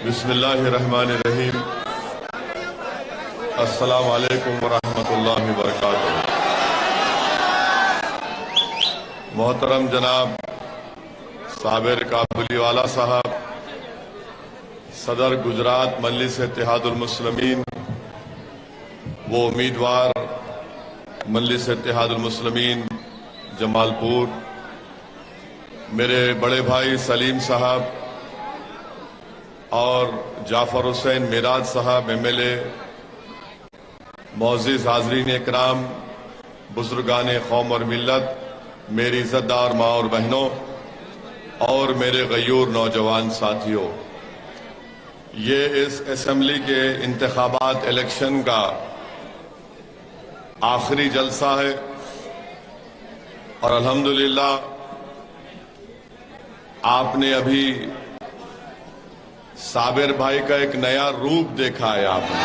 بسم اللہ الرحمن الرحیم۔ السلام علیکم ورحمۃ اللہ وبرکاتہ۔ محترم جناب صابر کابلی والا صاحب، صدر گجرات مجلس اتحاد المسلمین، وہ امیدوار مجلس اتحاد المسلمین جمال پور، میرے بڑے بھائی سلیم صاحب اور جعفر حسین میراج صاحب MLA، معزز حاضرین اکرام، بزرگان قوم اور ملت، میری عزت دار ماں اور بہنوں اور میرے غیور نوجوان ساتھیوں، یہ اس اسمبلی کے انتخابات الیکشن کا آخری جلسہ ہے اور الحمدللہ آپ نے ابھی صابر بھائی کا ایک نیا روپ دیکھا ہے۔ آپ نے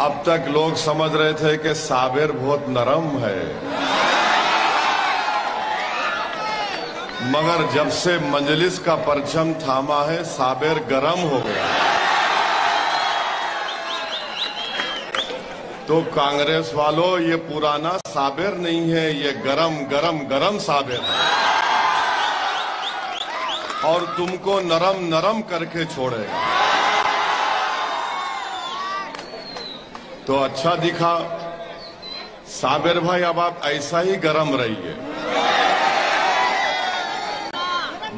اب تک لوگ سمجھ رہے تھے کہ صابر بہت نرم ہے، مگر جب سے مجلس کا پرچم تھاما ہے صابر گرم ہو گیا۔ تو کانگریس والوں، یہ پرانا صابر نہیں ہے، یہ گرم گرم گرم صابر ہے اور تم کو نرم نرم کر کے چھوڑے گا۔ تو اچھا دکھا صابر بھائی، اب آپ ایسا ہی گرم رہیے،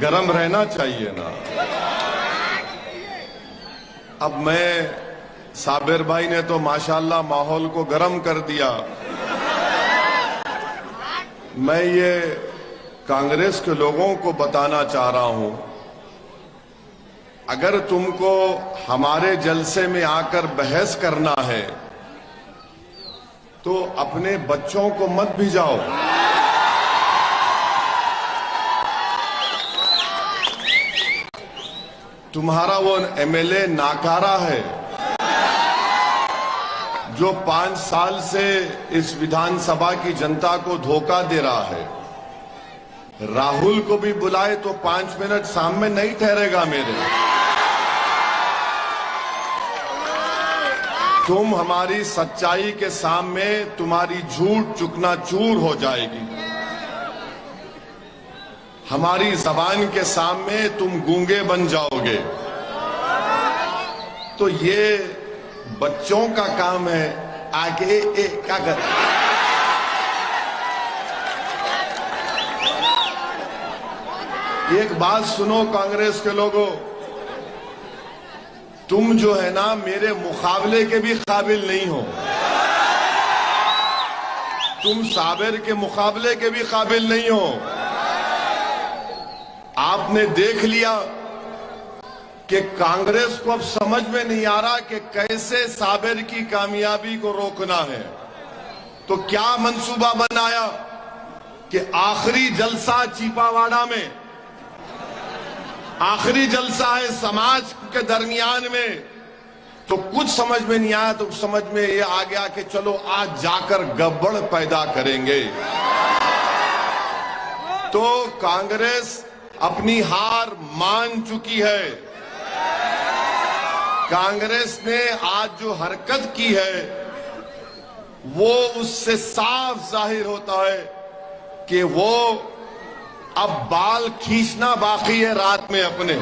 گرم رہنا چاہیے نا۔ اب صابر بھائی نے تو ماشاءاللہ ماحول کو گرم کر دیا۔ میں یہ کانگریس کے لوگوں کو بتانا چاہ رہا ہوں، اگر تم کو ہمارے جلسے میں آ کر بحث کرنا ہے تو اپنے بچوں کو مت بھیجاؤ۔ تمہارا وہ MLA ناکارہ ہے جو 5 سال سے اس ویدھان سبھا کی جنتا کو دھوکہ دے رہا ہے۔ راہل کو بھی بلائے تو 5 منٹ سامنے نہیں ٹھہرے گا میرے۔ تم ہماری سچائی کے سامنے تمہاری جھوٹ چکنا چور ہو جائے گی، ہماری زبان کے سامنے تم گونگے بن جاؤ گے۔ تو یہ بچوں کا کام ہے، آگے کیا کر۔ ایک بات سنو کانگریس کے لوگوں، تم جو ہے نا میرے مقابلے کے بھی قابل نہیں ہو، تم صابر کے مقابلے کے بھی قابل نہیں ہو۔ آپ نے دیکھ لیا کہ کانگریس کو اب سمجھ میں نہیں آ رہا کہ کیسے صابر کی کامیابی کو روکنا ہے۔ تو کیا منصوبہ بنایا کہ آخری جلسہ چیپاواڑا میں، آخری جلسہ ہے سماج کے درمیان میں، تو کچھ سمجھ میں نہیں آیا، تو سمجھ میں یہ آ گیا کہ چلو آج جا کر گڑبڑ پیدا کریں گے۔ تو کانگریس اپنی ہار مان چکی ہے۔ کانگریس نے آج جو حرکت کی ہے وہ اس سے صاف ظاہر ہوتا ہے کہ وہ اب بال کھینچنا باقی ہے رات میں اپنے۔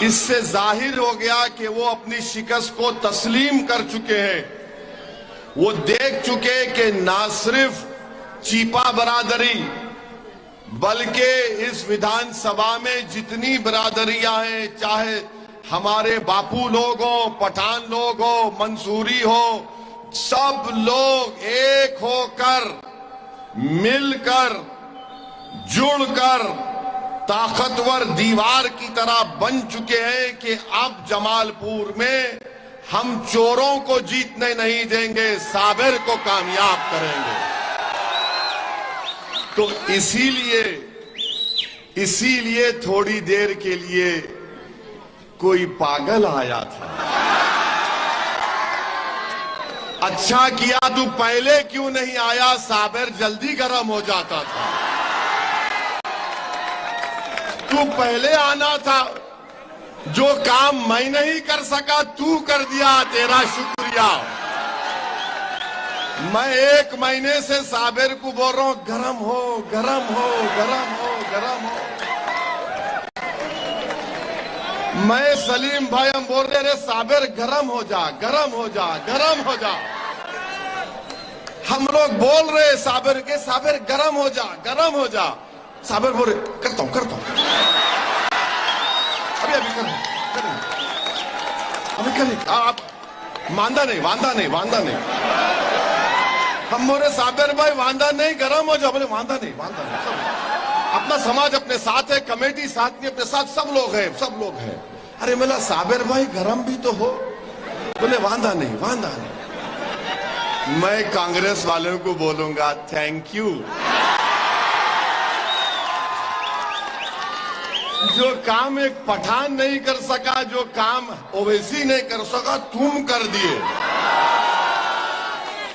اس سے ظاہر ہو گیا کہ وہ اپنی شکست کو تسلیم کر چکے ہیں۔ وہ دیکھ چکے کہ نہ صرف چیپا برادری بلکہ اس ویدھان سبھا میں جتنی برادریاں ہیں، چاہے ہمارے باپو لوگ ہوں، پٹھان لوگ ہوں، منصوری ہو، سب لوگ ایک ہو کر، مل کر، جڑ کر طاقتور دیوار کی طرح بن چکے ہیں کہ اب جمال پور میں ہم چوروں کو جیتنے نہیں دیں گے، صابر کو کامیاب کریں گے۔ تو اسی لیے تھوڑی دیر کے لیے کوئی پاگل آیا تھا، اچھا کیا تو پہلے کیوں نہیں آیا, صابر جلدی گرم ہو جاتا تھا. تو پہلے آنا تھا. جو کام میں نہیں کر سکا تو کر دیا, تیرا شکریہ. میں 1 مہینے سے صابر کو بول رہا ہوں گرم ہو, گرم ہو, گرم ہو, گرم ہو. میں سلیم بھائی ہم بول رہے رہے صابر گرم ہو جا, گرم ہو جا, گرم ہو جا. ہم لوگ بول رہے صابر کے صابر گرم ہو جا, گرم ہو جا. صابر بول رہے کرتا ہوں, کرتا ہوں. ابھی کریں. آپ واندہ نہیں, واندہ نہیں, واندہ نہیں. ہم بولے صابر بھائی واندہ نہیں, گرم ہو جا. بولے واندہ نہیں, واندہ نہیں. اپنا سماج اپنے ساتھ ہے, کمیٹی ساتھ نہیں, اپنے ساتھ سب لوگ ہیں, سب لوگ ہیں. ارے ملا صابر بھائی گرم بھی تو ہو. بولے واندہ نہیں, واندہ نہیں. میں کانگریس والوں کو بولوں گا تھینک یو. جو کام ایک پٹھان نہیں کر سکا, جو کام اویسی نہیں کر سکا, تم کر دیے.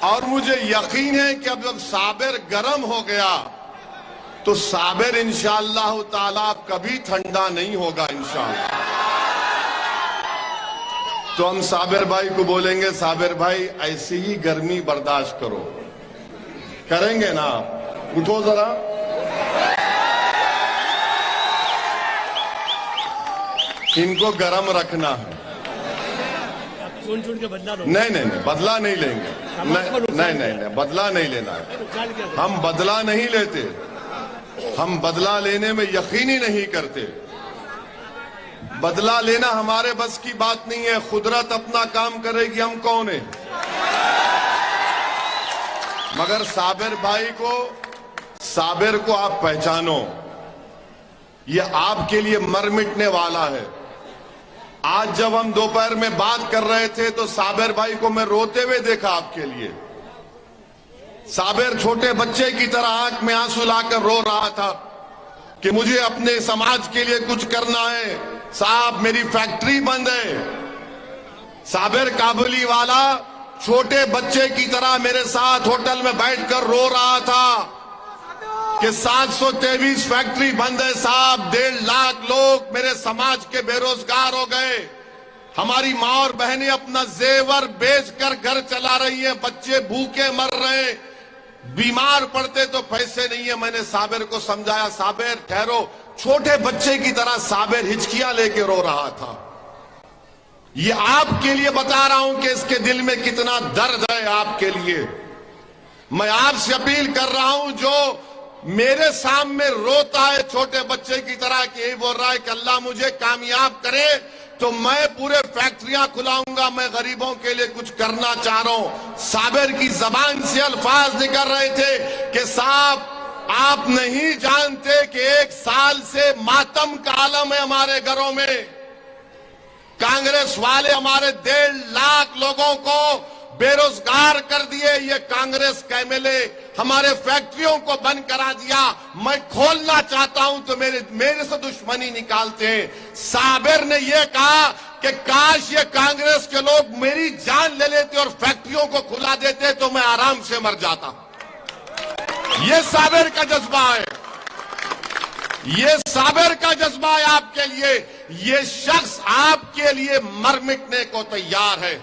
اور مجھے یقین ہے کہ اب جب صابر گرم ہو گیا تو صابر انشاءاللہ تعالیٰ کبھی ٹھنڈا نہیں ہوگا انشاءاللہ. تو ہم صابر بھائی کو بولیں گے صابر بھائی ایسی ہی گرمی برداشت کرو. کریں گے نا؟ اٹھو ذرا. ان کو گرم رکھنا ہے. نہیں نہیں نہیں, بدلہ نہیں لیں گے. نہیں نہیں, بدلہ نہیں لینا ہے. ہم بدلہ نہیں لیتے. ہم بدلہ لینے میں یقینی نہیں کرتے. بدلہ لینا ہمارے بس کی بات نہیں ہے. قدرت اپنا کام کرے گی, ہم کون ہیں. مگر صابر بھائی کو, صابر کو آپ پہچانو. یہ آپ کے لیے مر مٹنے والا ہے. آج جب ہم دوپہر میں بات کر رہے تھے تو صابر بھائی کو میں روتے ہوئے دیکھا آپ کے لیے. صابر چھوٹے بچے کی طرح آنکھ میں آنسو لا کر رو رہا تھا کہ مجھے اپنے سماج کے لیے کچھ کرنا ہے. صاحب میری فیکٹری بند ہے. صابر کابلی والا چھوٹے بچے کی طرح میرے ساتھ ہوٹل میں بیٹھ کر رو رہا تھا کہ 723 فیکٹری بند ہے صاحب. 1.5 لاکھ لوگ میرے سماج کے بے روزگار ہو گئے. ہماری ماں اور بہنیں اپنا زیور بیچ کر گھر چلا رہی ہیں. بچے بھوکے مر رہے ہیں. بیمار پڑتے تو پیسے نہیں ہیں. میں نے صابر کو سمجھایا صابر ٹھہرو. چھوٹے بچے کی طرح صابر ہچکیاں لے کے رو رہا تھا. یہ آپ کے لیے بتا رہا ہوں کہ اس کے دل میں کتنا درد ہے آپ کے لیے. میں آپ سے اپیل کر رہا ہوں جو میرے سامنے روتا ہے چھوٹے بچے کی طرح کہ یہ بول رہا ہے کہ اللہ مجھے کامیاب کرے, تو میں پورے فیکٹریاں کھلاؤں گا. میں غریبوں کے لیے کچھ کرنا چاہ رہا ہوں. صابر کی زبان سے الفاظ نکل رہے تھے کہ صاحب آپ نہیں جانتے کہ 1 سال سے ماتم کا عالم ہے ہمارے گھروں میں. کانگریس والے ہمارے 1.5 لاکھ لوگوں کو بے روزگار کر دیے. یہ کانگریس کا MLA ہمارے فیکٹریوں کو بند کرا دیا. میں کھولنا چاہتا ہوں تو میرے سے دشمنی نکالتے ہیں. صابر نے یہ کہا کہ کاش یہ کانگریس کے لوگ میری جان لے لیتے اور فیکٹریوں کو کھلا دیتے تو میں آرام سے مر جاتا. یہ صابر کا جذبہ ہے. یہ صابر کا جذبہ ہے آپ کے لیے. یہ شخص آپ کے لیے مر مٹنے کو تیار ہے.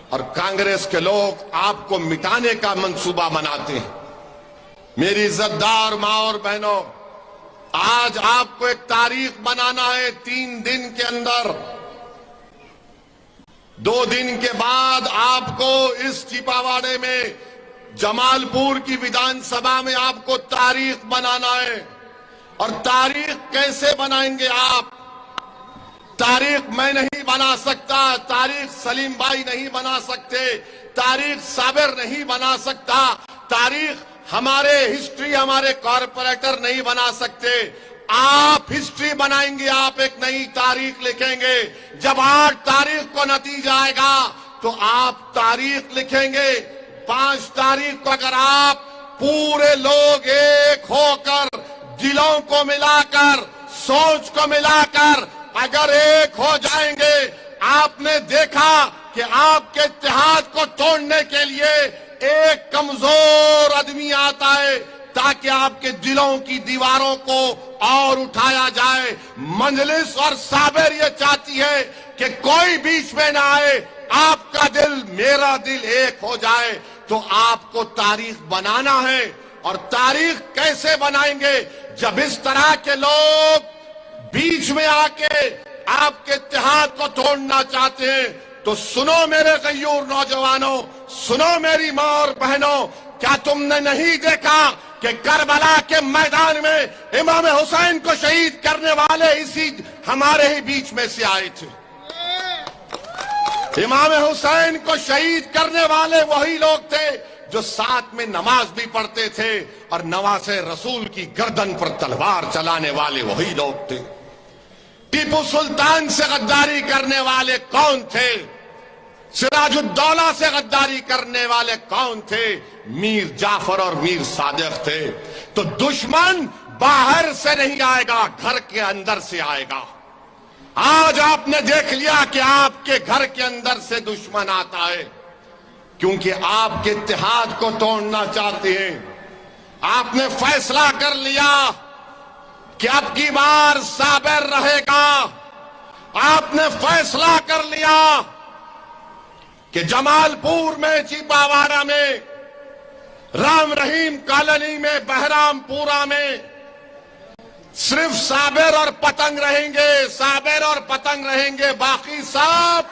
اور کانگریس کے لوگ آپ کو مٹانے کا منصوبہ بناتے ہیں. میری عزت دار ماں اور بہنوں, آج آپ کو ایک تاریخ بنانا ہے. 3 دن کے اندر, 2 دن کے بعد آپ کو اس چیپاواڑے میں جمال پور کی ویدھان سبھا میں آپ کو تاریخ بنانا ہے. اور تاریخ کیسے بنائیں گے آپ؟ تاریخ میں نہیں بنا سکتا, تاریخ سلیم بھائی نہیں بنا سکتے, تاریخ صابر نہیں بنا سکتا, تاریخ ہمارے ہسٹری ہمارے کارپوریٹر نہیں بنا سکتے. آپ ہسٹری بنائیں گے, آپ ایک نئی تاریخ لکھیں گے. جب 8 تاریخ کو نتیجہ آئے گا تو آپ تاریخ لکھیں گے. 5 تاریخ کو اگر آپ پورے لوگ ایک ہو کر, دلوں کو ملا کر, سوچ کو ملا کر اگر ایک ہو جائیں گے, آپ نے دیکھا کہ آپ کے اتحاد کو توڑنے کے لیے ایک کمزور آدمی آتا ہے تاکہ آپ کے دلوں کی دیواروں کو اور اٹھایا جائے. مجلس اور صابر یہ چاہتی ہے کہ کوئی بیچ میں نہ آئے, آپ کا دل میرا دل ایک ہو جائے. تو آپ کو تاریخ بنانا ہے, اور تاریخ کیسے بنائیں گے؟ جب اس طرح کے لوگ بیچ میں آ کے آپ کے اتحاد کو توڑنا چاہتے ہیں تو سنو میرے غیور نوجوانوں, سنو میری ماں اور بہنوں, کیا تم نے نہیں دیکھا کہ کربلا کے میدان میں امام حسین کو شہید کرنے والے اسی ہمارے ہی بیچ میں سے آئے تھے؟ امام حسین کو شہید کرنے والے وہی لوگ تھے جو ساتھ میں نماز بھی پڑھتے تھے, اور نواز رسول کی گردن پر تلوار چلانے والے وہی لوگ تھے. ٹیپو سلطان سے غداری کرنے والے کون تھے؟ سراج الدولہ سے غداری کرنے والے کون تھے؟ میر جعفر اور میر صادق تھے. تو دشمن باہر سے نہیں آئے گا, گھر کے اندر سے آئے گا. آج آپ نے دیکھ لیا کہ آپ کے گھر کے اندر سے دشمن آتا ہے, کیونکہ آپ کے اتحاد کو توڑنا چاہتے ہیں. آپ نے فیصلہ کر لیا کہ اب کی بار صابر رہے گا. آپ نے فیصلہ کر لیا کہ جمال پور میں, چیپاوارہ میں, رام رحیم کالونی میں, بہرام پورا میں صرف صابر اور پتنگ رہیں گے, صابر اور پتنگ رہیں گے. باقی سب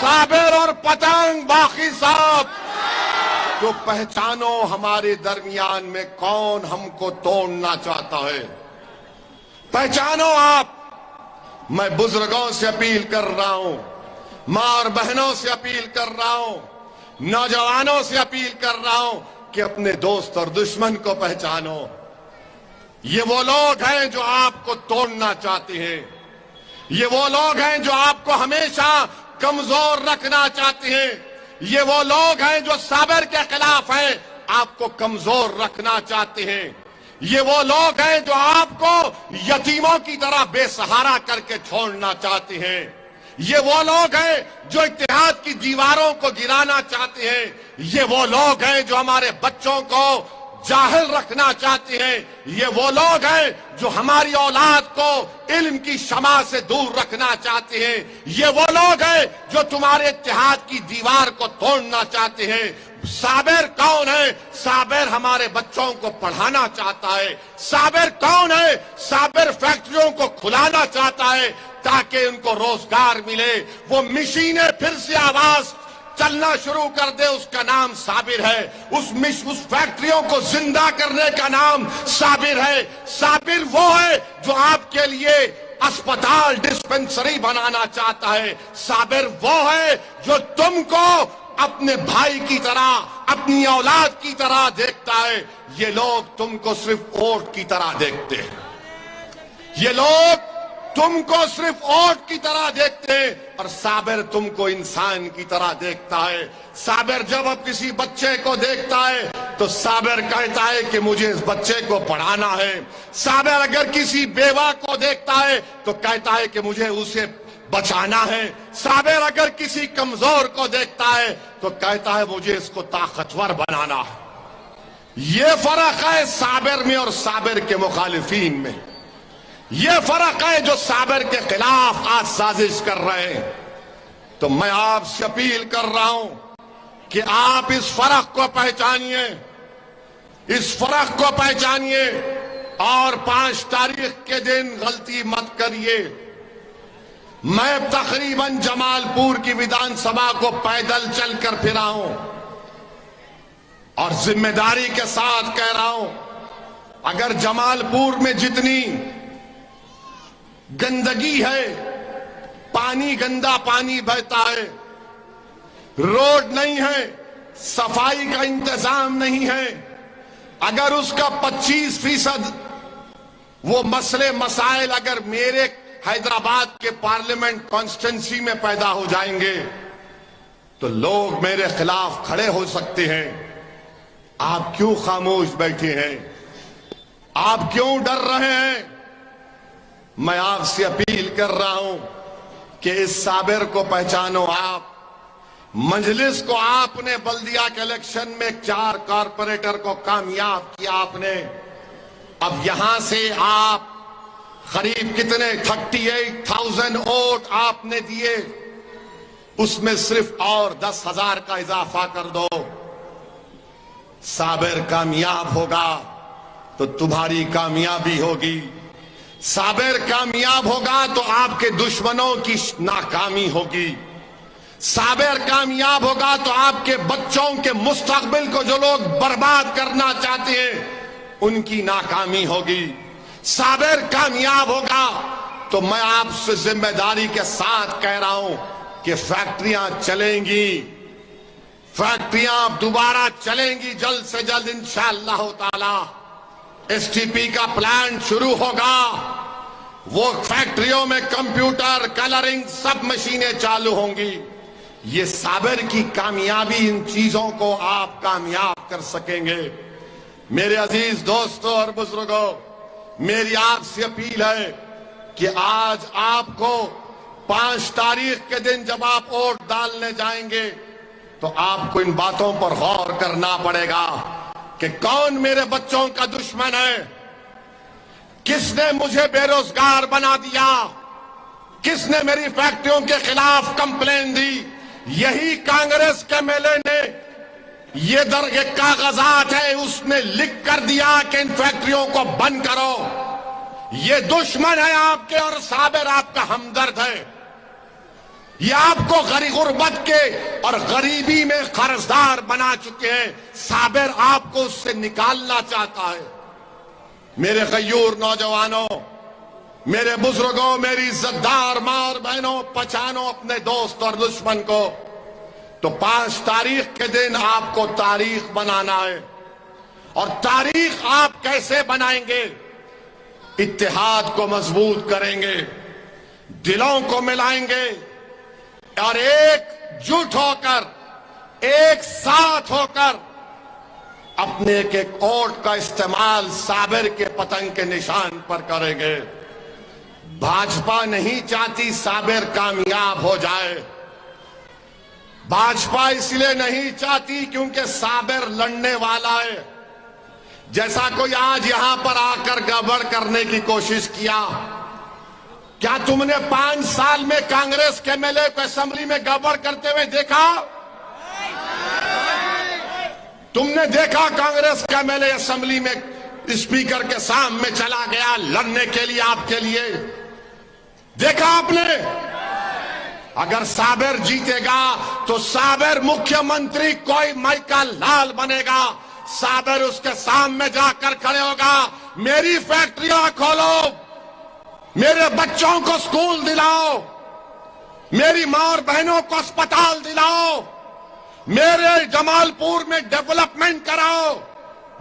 صابر اور پتنگ, باقی سب. تو پہچانو ہمارے درمیان میں کون ہم کو توڑنا چاہتا ہے. پہچانو آپ. میں بزرگوں سے اپیل کر رہا ہوں, ماں اور بہنوں سے اپیل کر رہا ہوں, نوجوانوں سے اپیل کر رہا ہوں کہ اپنے دوست اور دشمن کو پہچانو. یہ وہ لوگ ہیں جو آپ کو توڑنا چاہتے ہیں. یہ وہ لوگ ہیں جو آپ کو ہمیشہ کمزور رکھنا چاہتے ہیں. یہ وہ لوگ ہیں جو صابر کے خلاف ہیں, آپ کو کمزور رکھنا چاہتے ہیں. یہ وہ لوگ ہیں جو آپ کو یتیموں کی طرح بے سہارا کر کے چھوڑنا چاہتے ہیں. یہ وہ لوگ ہیں جو اتحاد کی دیواروں کو گرانا چاہتے ہیں. یہ وہ لوگ ہیں جو ہمارے بچوں کو جاہل رکھنا چاہتے ہیں. یہ وہ لوگ ہیں جو ہماری اولاد کو علم کی شمع سے دور رکھنا چاہتے ہیں. یہ وہ لوگ ہیں جو تمہارے اتحاد کی دیوار کو توڑنا چاہتے ہیں. صابر کون ہے؟ صابر ہمارے بچوں کو پڑھانا چاہتا ہے. صابر کون ہے؟ صابر فیکٹریوں کو کھلانا چاہتا ہے تاکہ ان کو روزگار ملے. وہ مشینیں پھر سے آواز چلنا شروع کر دے, اس کا نام صابر ہے. اس فیکٹریوں کو زندہ کرنے کا نام صابر ہے. صابر وہ ہے جو آپ کے لیے اسپتال, ڈسپنسری بنانا چاہتا ہے. صابر وہ ہے جو تم کو اپنے بھائی کی طرح, اپنی اولاد کی طرح دیکھتا ہے. یہ لوگ تم کو صرف ووٹ کی طرح دیکھتے ہیں. یہ لوگ تم کو صرف ووٹ کی طرح دیکھتے ہیں, اور صابر تم کو انسان کی طرح دیکھتا ہے. صابر جب اب کسی بچے کو دیکھتا ہے تو صابر کہتا ہے کہ مجھے اس بچے کو پڑھانا ہے. صابر اگر کسی بیوہ کو دیکھتا ہے تو کہتا ہے کہ مجھے اسے بچانا ہے. صابر اگر کسی کمزور کو دیکھتا ہے تو کہتا ہے مجھے اس کو طاقتور بنانا ہے. یہ فرق ہے صابر میں اور صابر کے مخالفین میں. یہ فرق ہے جو صابر کے خلاف آج سازش کر رہے ہیں. تو میں آپ سے اپیل کر رہا ہوں کہ آپ اس فرق کو پہچانیے, اس فرق کو پہچانیے, اور 5 تاریخ کے دن غلطی مت کریے. میں تقریباً جمال پور کی ویدھان سبھا کو پیدل چل کر پھرا ہوں, اور ذمہ داری کے ساتھ کہہ رہا ہوں, اگر جمال پور میں جتنی گندگی ہے, پانی گندا پانی بہتا ہے, روڈ نہیں ہے, صفائی کا انتظام نہیں ہے, اگر اس کا 25% وہ مسئلے مسائل اگر میرے حیدرآباد کے پارلیمنٹ کانسٹیٹنسی میں پیدا ہو جائیں گے تو لوگ میرے خلاف کھڑے ہو سکتے ہیں. آپ کیوں خاموش بیٹھے ہیں؟ آپ کیوں ڈر رہے ہیں؟ میں آپ سے اپیل کر رہا ہوں کہ اس صابر کو پہچانو آپ. مجلس کو آپ نے بلدیہ کے الیکشن میں 4 کارپوریٹر کو کامیاب کیا آپ نے. اب یہاں سے آپ قریب کتنے 38,000 ووٹ آپ نے دیے, اس میں صرف اور 10,000 کا اضافہ کر دو. صابر کامیاب ہوگا تو تمہاری کامیابی ہوگی. صابر کامیاب ہوگا تو آپ کے دشمنوں کی ناکامی ہوگی. صابر کامیاب ہوگا تو آپ کے بچوں کے مستقبل کو جو لوگ برباد کرنا چاہتے ہیں ان کی ناکامی ہوگی. صابر کامیاب ہوگا تو میں آپ سے ذمہ داری کے ساتھ کہہ رہا ہوں کہ فیکٹریاں چلیں گی, فیکٹریاں دوبارہ چلیں گی جلد سے جلد انشاءاللہ تعالی. ایس ٹی پی کا پلانٹ شروع ہوگا, وہ فیکٹریوں میں کمپیوٹر, کلرنگ, سب مشینیں چالو ہوں گی. یہ صابر کی کامیابی, ان چیزوں کو آپ کامیاب کر سکیں گے. میرے عزیز دوستوں اور بزرگوں, میری آپ سے اپیل ہے کہ آج آپ کو 5 تاریخ کے دن جب آپ ووٹ ڈالنے جائیں گے تو آپ کو ان باتوں پر غور کرنا پڑے گا کہ کون میرے بچوں کا دشمن ہے, کس نے مجھے بے روزگار بنا دیا, کس نے میری فیکٹریوں کے خلاف کمپلین دی. یہی کانگریس کے ایم ایل اے نے یہ کاغذات ہے, اس نے لکھ کر دیا کہ ان فیکٹریوں کو بند کرو. یہ دشمن ہے آپ کے, اور صابر آپ کا ہمدرد ہے. یہ آپ کو غربت کے اور غریبی میں قرضدار بنا چکے ہیں. صابر آپ کو اس سے نکالنا چاہتا ہے. میرے غیور نوجوانوں, میرے بزرگوں, میری عزتدار ماں اور بہنوں, پہچانو اپنے دوست اور دشمن کو. تو 5 تاریخ کے دن آپ کو تاریخ بنانا ہے. اور تاریخ آپ کیسے بنائیں گے؟ اتحاد کو مضبوط کریں گے, دلوں کو ملائیں گے, اور ایک جٹ ہو کر, ایک ساتھ ہو کر اپنے ایک ووٹ کا استعمال صابر کے پتنگ کے نشان پر کریں گے. بھاجپا نہیں چاہتی صابر کامیاب ہو جائے. بھاجپا اس لیے نہیں چاہتی کیونکہ صابر لڑنے والا ہے. جیسا کوئی آج یہاں پر آ کر گڑبڑ کرنے کی کوشش کیا, کیا تم نے 5 سال میں کانگریس کے ایم ایل اے کو اسمبلی میں گڑبڑ کرتے ہوئے دیکھا؟ تم نے دیکھا کانگریس کا ایم ایل اے اسمبلی میں اسپیکر کے سامنے چلا گیا لڑنے کے لیے آپ کے لیے؟ دیکھا آپ نے؟ اگر صابر جیتے گا تو صابر مکھیہ منتری کوئی مائیکا لال بنے گا. صابر اس کے سامنے جا کر کھڑے ہوگا, میری فیکٹریاں کھولو, میرے بچوں کو سکول دلاؤ, میری ماں اور بہنوں کو اسپتال دلاؤ, میرے جمال پور میں ڈیولپمنٹ کراؤ.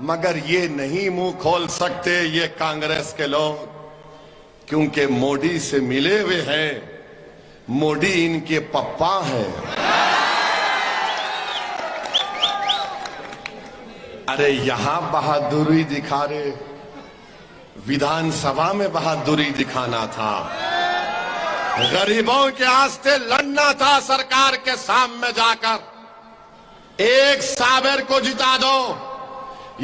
مگر یہ نہیں منہ کھول سکتے یہ کانگریس کے لوگ, کیونکہ موڈی سے ملے ہوئے ہیں. موڈی ان کے پپا ہے. ارے یہاں بہادری دکھا رہے, ویدھان سبھا میں بہادری دکھانا تھا, غریبوں کے واسطے لڑنا تھا سرکار کے سامنے جا کر. ایک صابر کو جتا دو.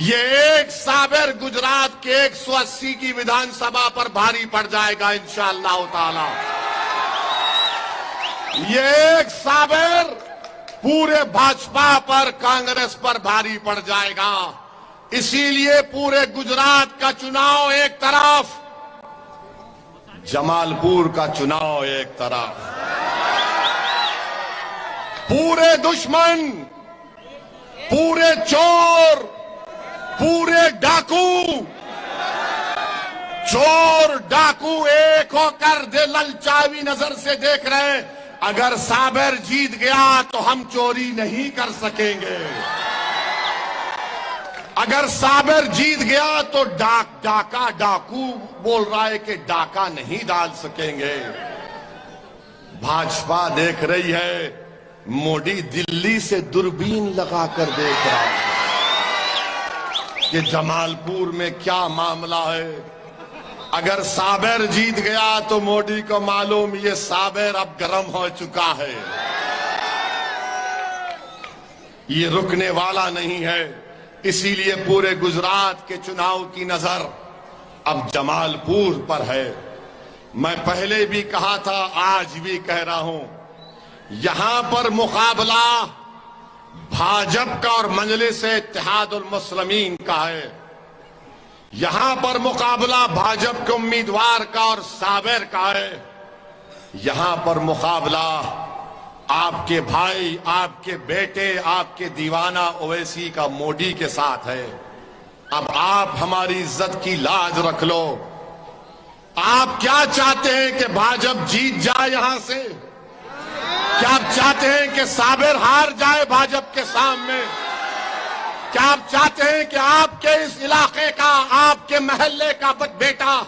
یہ ایک صابر گجرات کے 180 کی ویدھان سبھا پر بھاری پڑ جائے گا انشاءاللہ تعالی. یہ ایک صابر پورے بھاجپا پر, کانگریس پر بھاری پڑ جائے گا. اسی لیے پورے گجرات کا چناؤ ایک طرف, جمال پور کا چناؤ ایک طرف. پورے دشمن, پورے چور, پورے ڈاکو, چور ڈاکو ایک ہو کر للچاوی نظر سے دیکھ رہے ہیں, اگر صابر جیت گیا تو ہم چوری نہیں کر سکیں گے. اگر صابر جیت گیا تو ڈاکو بول رہا ہے کہ ڈاکہ نہیں ڈال سکیں گے. بھاجپا دیکھ رہی ہے, موڈی دلی سے دوربین لگا کر دیکھ رہا ہے کہ جمال پور میں کیا معاملہ ہے. اگر صابر جیت گیا تو مودی کو معلوم یہ صابر اب گرم ہو چکا ہے، یہ رکنے والا نہیں ہے۔ اسی لیے پورے گجرات کے چناؤ کی نظر اب جمال پور پر ہے۔ میں پہلے بھی کہا تھا، آج بھی کہہ رہا ہوں، یہاں پر مقابلہ بھاجپ کا اور مجلس اتحاد المسلمین کا ہے۔ یہاں پر مقابلہ بھاجپ کے امیدوار کا اور صابر کا ہے۔ یہاں پر مقابلہ آپ کے بھائی، آپ کے بیٹے، آپ کے دیوانہ اویسی کا مودی کے ساتھ ہے۔ اب آپ ہماری عزت کی لاج رکھ لو۔ آپ کیا چاہتے ہیں کہ بھاجپ جیت جائے یہاں سے؟ کیا آپ چاہتے ہیں کہ صابر ہار جائے بھاجپ کے سامنے؟ کیا آپ چاہتے ہیں کہ آپ کے اس علاقے کا، آپ کے محلے کا بیٹا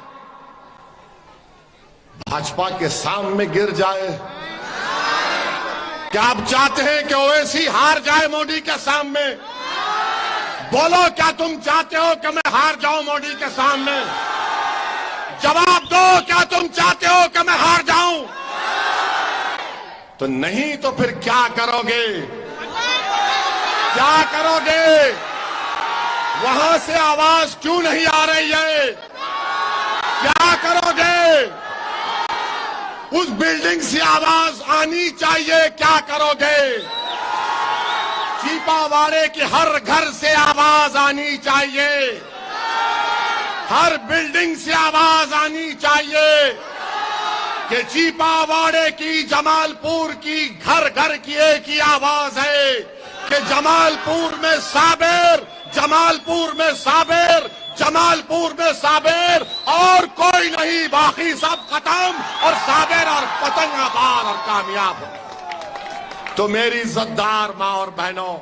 بھاجپا کے سامنے گر جائے؟ کیا آپ چاہتے ہیں کہ اویسی ہار جائے مودی کے سامنے؟ بولو، کیا تم چاہتے ہو کہ میں ہار جاؤں مودی کے سامنے؟ جواب دو، کیا تم چاہتے ہو کہ میں ہار جاؤں؟ تو نہیں تو پھر کیا کرو گے؟ کیا کرو گے؟ وہاں سے آواز کیوں نہیں آ رہی ہے؟ کیا کرو گے؟ اس بلڈنگ سے آواز آنی چاہیے، کیا کرو گے؟ چیپا واڑے کے ہر گھر سے آواز آنی چاہیے، ہر بلڈنگ سے آواز آنی چاہیے کہ چیپا واڑے کی، جمال پور کی، گھر گھر کی ایک ہی آواز ہے کہ جمال پور میں صابر، جمال پور میں صابر، جمال پور میں صابر، اور کوئی نہیں، باقی سب ختم، اور صابر اور پتنگ آباد اور کامیاب ہو۔ تو میری عزتدار ماں اور بہنوں،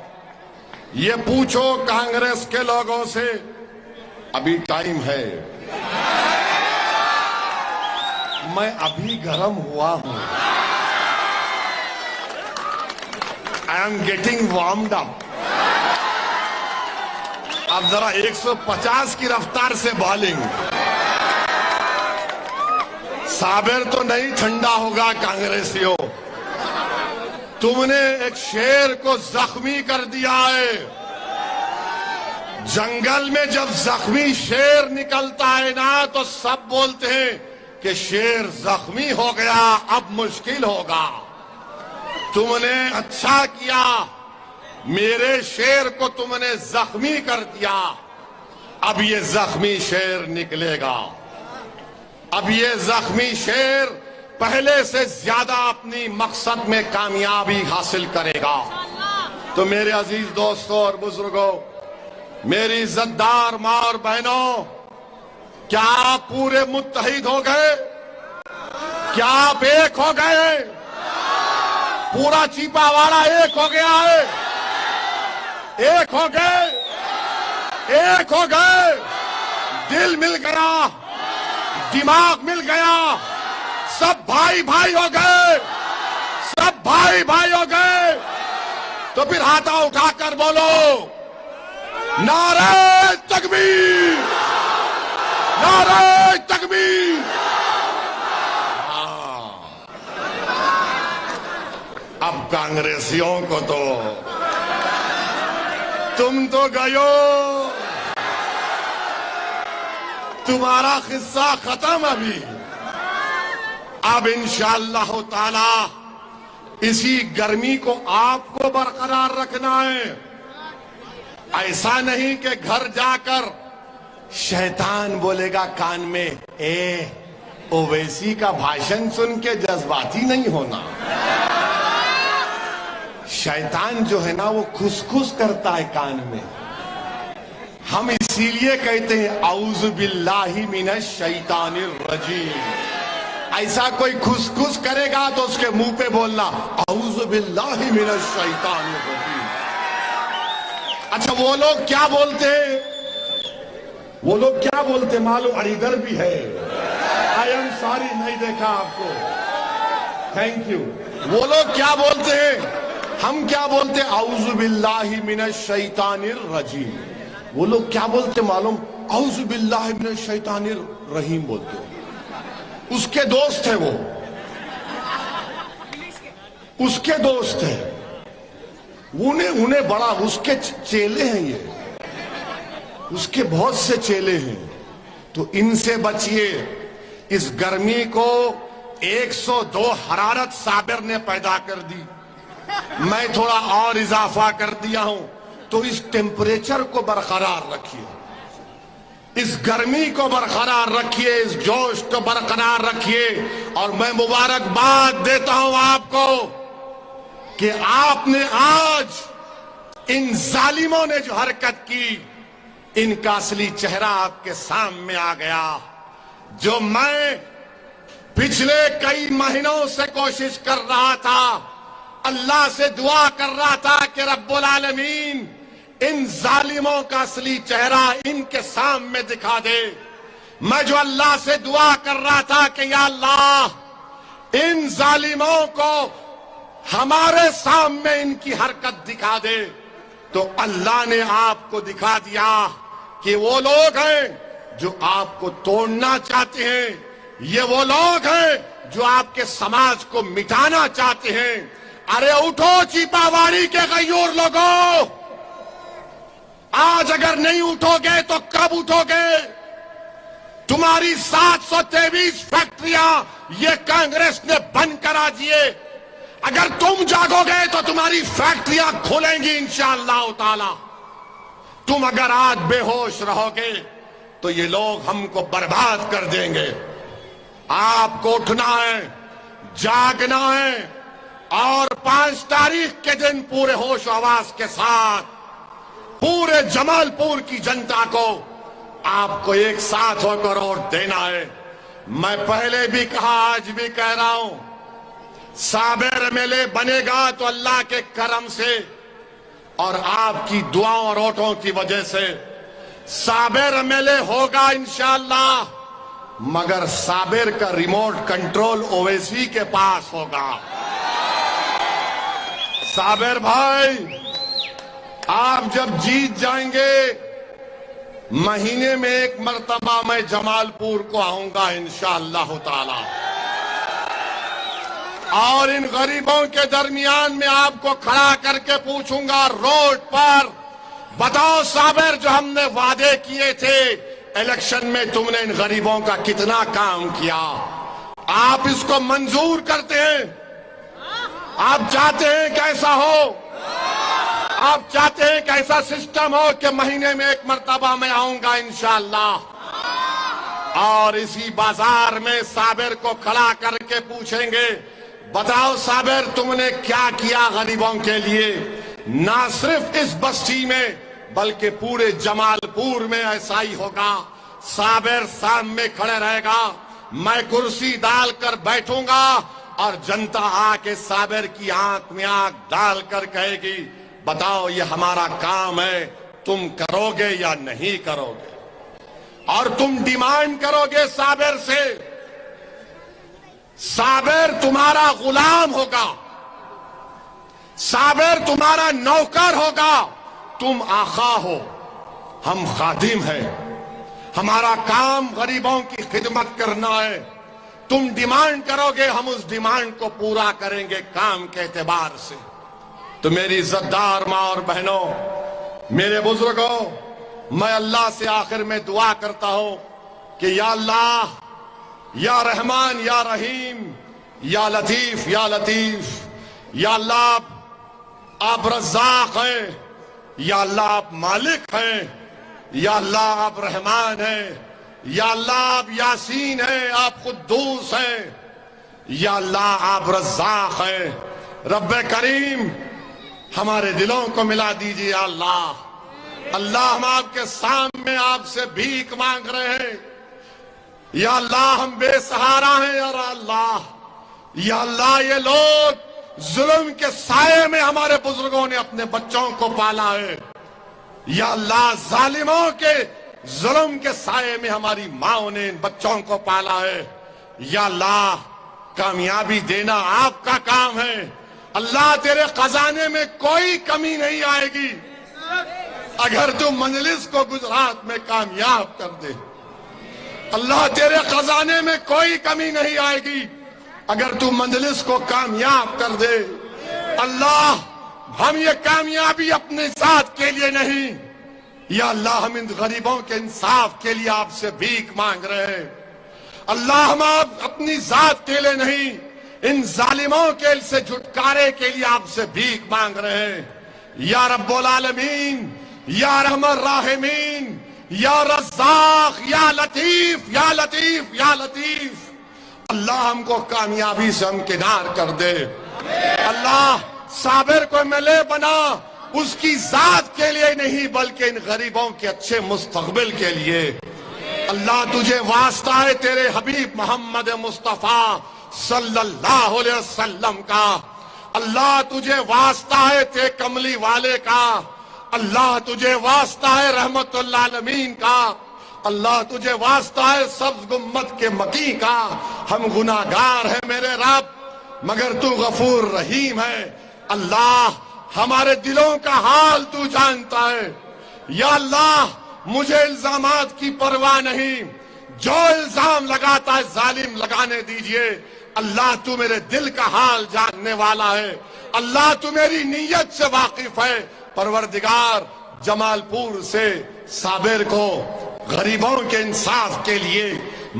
یہ پوچھو کانگریس کے لوگوں سے، ابھی ٹائم ہے، میں ابھی گرم ہوا ہوں، I am getting warmed up۔ اب ذرا 150 کی رفتار سے بالنگ۔ صابر تو نہیں ٹھنڈا ہوگا کانگریسیوں، تم نے ایک شیر کو زخمی کر دیا ہے۔ جنگل میں جب زخمی شیر نکلتا ہے نا تو سب بولتے ہیں کہ شیر زخمی ہو گیا، اب مشکل ہوگا۔ تم نے اچھا کیا، میرے شیر کو تم نے زخمی کر دیا، اب یہ زخمی شیر نکلے گا، اب یہ زخمی شیر پہلے سے زیادہ اپنی مقصد میں کامیابی حاصل کرے گا۔ تو میرے عزیز دوستوں اور بزرگوں، میری عزتدار ماں اور بہنوں، کیا آپ پورے متحد ہو گئے؟ کیا آپ ایک ہو گئے؟ پورا چیپا واڑا ایک ہو گیا ہے؟ ایک ہو گئے؟ ایک ہو گئے؟ دل مل گیا، دماغ مل گیا، سب بھائی بھائی ہو گئے، سب بھائی بھائی ہو گئے۔ تو پھر ہاتھا اٹھا کر بولو، نعرہ تکبیر، نعرہ تکبیر۔ اب کانگریسیوں کو تو تم تو گئو، تمہارا قصہ ختم ابھی۔ اب انشاءاللہ تعالی اسی گرمی کو آپ کو برقرار رکھنا ہے۔ ایسا نہیں کہ گھر جا کر شیطان بولے گا کان میں، اے اویسی کا بھاشن سن کے جذباتی نہیں ہونا۔ شیطان جو ہے نا وہ کھس کرتا ہے کان میں۔ ہم اسی لیے کہتے ہیں اعوذ باللہ من الشیطان الرجیم۔ ایسا کوئی کھس کرے گا تو اس کے منہ پہ بولنا اعوذ باللہ من الشیطان الرجیم۔ اچھا وہ لوگ کیا بولتے ہیں؟ وہ لوگ کیا بولتے معلوم؟ اور ادھر بھی ہے، آئی ایم سوری نہیں دیکھا آپ کو، تھینک یو۔ وہ لوگ کیا بولتے ہیں؟ ہم کیا بولتے ہیں؟ اعوذ باللہ من الشیطان الرجیم۔ وہ لوگ کیا بولتے معلوم؟ اعوذ باللہ من الشیطان الرجیم۔ رحیم بولتے ہو. اس کے دوست ہیں وہ, اس کے دوست ہیں, انہیں بڑا, اس کے چیلے ہیں, یہ اس کے بہت سے چیلے ہیں. تو ان سے بچئے. اس گرمی کو 102 حرارت صابر نے پیدا کر دی, میں تھوڑا اور اضافہ کر دیا ہوں. تو اس ٹیمپریچر کو برقرار رکھیے, اس گرمی کو برقرار رکھیے, اس جوش کو برقرار رکھیے. اور میں مبارکباد دیتا ہوں آپ کو کہ آپ نے آج ان ظالموں نے جو حرکت کی, ان کا اصلی چہرہ آپ کے سامنے آ گیا. جو میں پچھلے کئی مہینوں سے کوشش کر رہا تھا, اللہ سے دعا کر رہا تھا کہ رب العالمین ان ظالموں کا اصلی چہرہ ان کے سامنے دکھا دے. میں جو اللہ سے دعا کر رہا تھا کہ یا اللہ ان ظالموں کو ہمارے سامنے ان کی حرکت دکھا دے, تو اللہ نے آپ کو دکھا دیا کہ وہ لوگ ہیں جو آپ کو توڑنا چاہتے ہیں, یہ وہ لوگ ہیں جو آپ کے سماج کو مٹانا چاہتے ہیں. ارے اٹھو چیپاواڑی کے غیور لوگوں, آج اگر نہیں اٹھو گے تو کب اٹھو گے؟ تمہاری 723 فیکٹریاں یہ کانگریس نے بند کرا دیے. اگر تم جاگو گے تو تمہاری فیکٹریاں کھولیں گی انشاءاللہ تعالی. تم اگر آج بے ہوش رہو گے تو یہ لوگ ہم کو برباد کر دیں گے. آپ کو اٹھنا ہے, جاگنا ہے, اور 5 تاریخ کے دن پورے ہوش و حواس کے ساتھ پورے جمال پور کی جنتا کو آپ کو ایک ساتھ ہو کر ووٹ دینا ہے. میں پہلے بھی کہا, آج بھی کہہ رہا ہوں, صابر ایم ایل اے بنے گا تو اللہ کے کرم سے اور آپ کی دعاؤں اور ووٹوں کی وجہ سے صابر ایم ایل اے ہوگا انشاءاللہ. مگر صابر کا ریموٹ کنٹرول اویسی کے پاس ہوگا. صابر بھائی, آپ جب جیت جائیں گے, مہینے میں 1 مرتبہ میں جمال پور کو آؤں گا انشاءاللہ تعالی, اور ان غریبوں کے درمیان میں آپ کو کھڑا کر کے پوچھوں گا روڈ پر, بتاؤ صابر جو ہم نے وعدے کیے تھے الیکشن میں, تم نے ان غریبوں کا کتنا کام کیا؟ آپ اس کو منظور کرتے ہیں؟ آپ چاہتے ہیں کیسا ہو؟ آپ چاہتے ہیں کہ ایسا سسٹم ہو کہ مہینے میں 1 مرتبہ میں آؤں گا انشاءاللہ, اور اسی بازار میں صابر کو کھڑا کر کے پوچھیں گے, بتاؤ صابر تم نے کیا کیا غریبوں کے لیے؟ نہ صرف اس بستی میں بلکہ پورے جمال پور میں ایسا ہی ہوگا. صابر سامنے کھڑے رہے گا, میں کرسی ڈال کر بیٹھوں گا, اور جنتا آ کے صابر کی آنکھ میں آنکھ ڈال کر کہے گی, بتاؤ یہ ہمارا کام ہے, تم کرو گے یا نہیں کرو گے؟ اور تم ڈیمانڈ کرو گے صابر سے, صابر تمہارا غلام ہوگا, صابر تمہارا نوکر ہوگا. تم آقا ہو, ہم خادم ہیں, ہمارا کام غریبوں کی خدمت کرنا ہے. تم ڈیمانڈ کرو گے, ہم اس ڈیمانڈ کو پورا کریں گے کام کے اعتبار سے. تو میری عزتدار ماں اور بہنوں, میرے بزرگوں, میں اللہ سے آخر میں دعا کرتا ہوں کہ یا اللہ, یا رحمان, یا رحیم, یا لطیف, یا لطیف, یا اللہ آپ رزاق ہیں, یا اللہ آپ مالک ہیں, یا اللہ آپ رحمان ہیں, یا اللہ آپ یاسین ہیں, آپ قدوس ہیں, یا اللہ آپ رزاق ہیں. رب کریم ہمارے دلوں کو ملا دیجیے اللہ. اللہ ہم آپ کے سامنے آپ سے بھیک مانگ رہے ہیں, یا اللہ ہم بے سہارا ہیں, یا اللہ یہ لوگ ظلم کے سائے میں ہمارے بزرگوں نے اپنے بچوں کو پالا ہے, یا اللہ ظالموں کے ظلم کے سائے میں ہماری ماں نے ان بچوں کو پالا ہے. یا اللہ کامیابی دینا آپ کا کام ہے, اللہ تیرے خزانے میں کوئی کمی نہیں آئے گی اگر تو مجلس کو گجرات میں کامیاب کر دے. اللہ تیرے خزانے میں کوئی کمی نہیں آئے گی اگر تو مجلس کو کامیاب کر دے۔ اللہ ہم یہ کامیابی اپنے ذات کے لیے نہیں، یا اللہ ہم ان غریبوں کے انصاف کے لیے آپ سے بھیک مانگ رہے ہیں۔ اللہ ہم اپنی ذات کے لیے نہیں، ان ظالموں کے سے چھٹکارے کے لیے آپ سے بھیک مانگ رہے ہیں۔ یا رب العالمین، یا رحم الراحمین، یا رزاق، یا لطیف، یا لطیف، یا لطیف، اللہ ہم کو کامیابی سے ہمکنار کر دے۔ اللہ صابر کو ملے بنا، اس کی ذات کے لیے نہیں بلکہ ان غریبوں کے اچھے مستقبل کے لیے۔ اللہ تجھے واسطہ ہے تیرے حبیب محمد مصطفیٰ صلی اللہ علیہ وسلم کا، اللہ تجھے واسطہ ہے تیرے کملی والے کا، اللہ تجھے واسطہ ہے رحمت العالمین کا، اللہ تجھے واسطہ ہے سبز گنبد کے مکی کا۔ ہم گناہگار ہیں میرے رب، مگر تو غفور رحیم ہے۔ اللہ ہمارے دلوں کا حال تو جانتا ہے۔ یا اللہ مجھے الزامات کی پرواہ نہیں، جو الزام لگاتا ہے ظالم لگانے دیجئے۔ اللہ تو میرے دل کا حال جاننے والا ہے، اللہ تو میری نیت سے واقف ہے۔ پروردگار جمال پور سے صابر کو غریبوں کے انصاف کے لیے،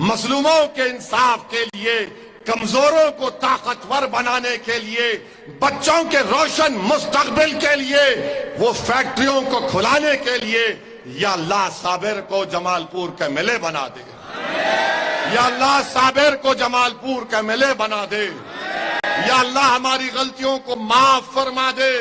مظلوموں کے انصاف کے لیے، کمزوروں کو طاقتور بنانے کے لیے، بچوں کے روشن مستقبل کے لیے، وہ فیکٹریوں کو کھلانے کے لیے، یا اللہ صابر کو جمال پور کا ملے بنا دے۔ یا اللہ صابر کو جمال پور کا ملے بنا دے۔ یا اللہ ہماری غلطیوں کو معاف فرما دے۔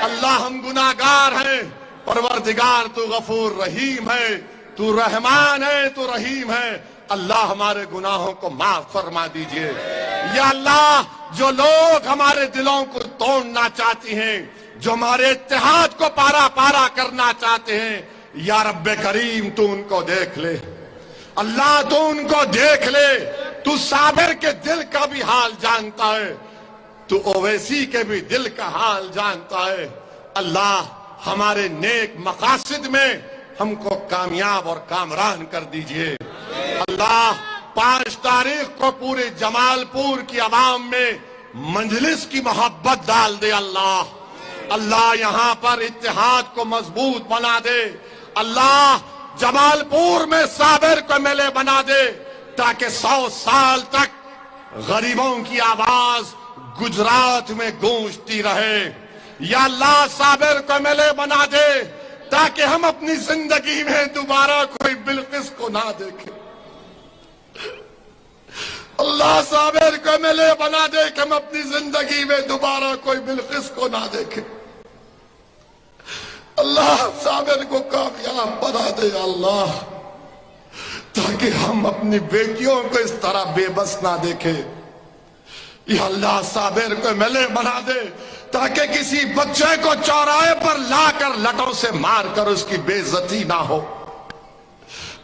اللہ ہم گناہگار ہیں، پروردگار تو غفور رحیم ہے، تو رحمان ہے، تو رحیم ہے۔ اللہ ہمارے گناہوں کو معاف فرما دیجئے۔ یا اللہ جو لوگ ہمارے دلوں کو توڑنا چاہتی ہیں، جو ہمارے اتحاد کو پارا پارا کرنا چاہتے ہیں، یا رب کریم تو ان کو دیکھ لے۔ اللہ تو ان کو دیکھ لے، تو صابر کے دل کا بھی حال جانتا ہے، تو اویسی کے بھی دل کا حال جانتا ہے۔ اللہ ہمارے نیک مقاصد میں ہم کو کامیاب اور کامران کر دیجئے۔ اللہ 5 تاریخ کو پورے جمال پور کی عوام میں مجلس کی محبت ڈال دے۔ اللہ یہاں پر اتحاد کو مضبوط بنا دے۔ اللہ جمال پور میں صابر کو ملے بنا دے، تاکہ 100 سال تک غریبوں کی آواز گجرات میں گونجتی رہے۔ یا اللہ صابر کو ملے بنا دے، تاکہ ہم اپنی زندگی میں دوبارہ کوئی بلقیس کو نہ دیکھیں۔ اللہ صابر کو ملے بنا دے کہ ہم اپنی زندگی میں دوبارہ کوئی بلقیس کو نہ دیکھیں۔ اللہ صابر کو کامیاب بنا دے اللہ، تاکہ ہم اپنی بیٹیوں کو اس طرح بے بس نہ دیکھیں۔ یا اللہ صابر کو ملے بنا دے، تاکہ کسی بچے کو چوراہے پر لا کر لٹوں سے مار کر اس کی بے عزتی نہ ہو۔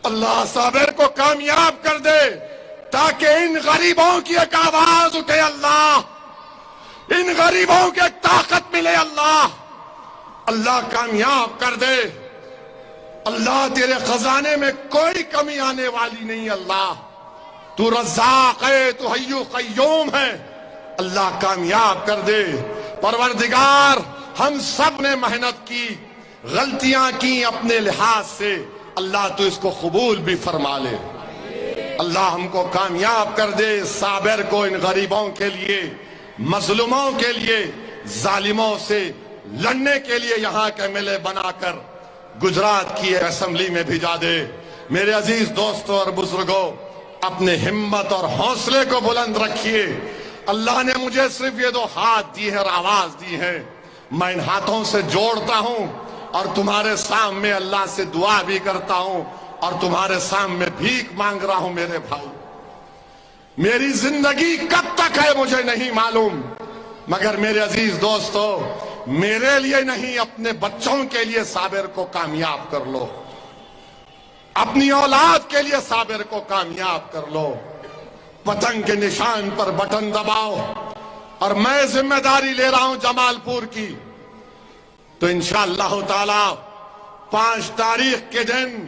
اللہ صابر کو کامیاب کر دے، تاکہ ان غریبوں کی ایک آواز اٹھے اللہ، ان غریبوں کی ایک طاقت ملے اللہ۔ اللہ کامیاب کر دے۔ اللہ تیرے خزانے میں کوئی کمی آنے والی نہیں۔ اللہ تو رزاق ہے، تو حی قیوم ہے۔ اللہ کامیاب کر دے۔ پروردگار ہم سب نے محنت کی، غلطیاں کی اپنے لحاظ سے، اللہ تو اس کو قبول بھی فرما لے۔ اللہ ہم کو کامیاب کر دے، صابر کو ان غریبوں کے لیے، مظلوموں کے لیے، ظالموں سے لڑنے کے لیے یہاں کے ملے بنا کر گجرات کی اسمبلی میں بھیجا دے۔ میرے عزیز دوستوں اور بزرگوں، اپنے ہمت اور حوصلے کو بلند رکھیے۔ اللہ نے مجھے صرف یہ 2 ہاتھ دی ہے اور آواز دی ہے، میں ان ہاتھوں سے جوڑتا ہوں اور تمہارے سامنے اللہ سے دعا بھی کرتا ہوں اور تمہارے سامنے بھیک مانگ رہا ہوں۔ میرے بھائی، میری زندگی کب تک ہے مجھے نہیں معلوم، مگر میرے عزیز دوستو، میرے لیے نہیں، اپنے بچوں کے لیے صابر کو کامیاب کر لو، اپنی اولاد کے لیے صابر کو کامیاب کر لو۔ پتنگ کے نشان پر بٹن دباؤ، اور میں ذمہ داری لے رہا ہوں جمال پور کی، تو انشاءاللہ تعالی 5 تاریخ کے دن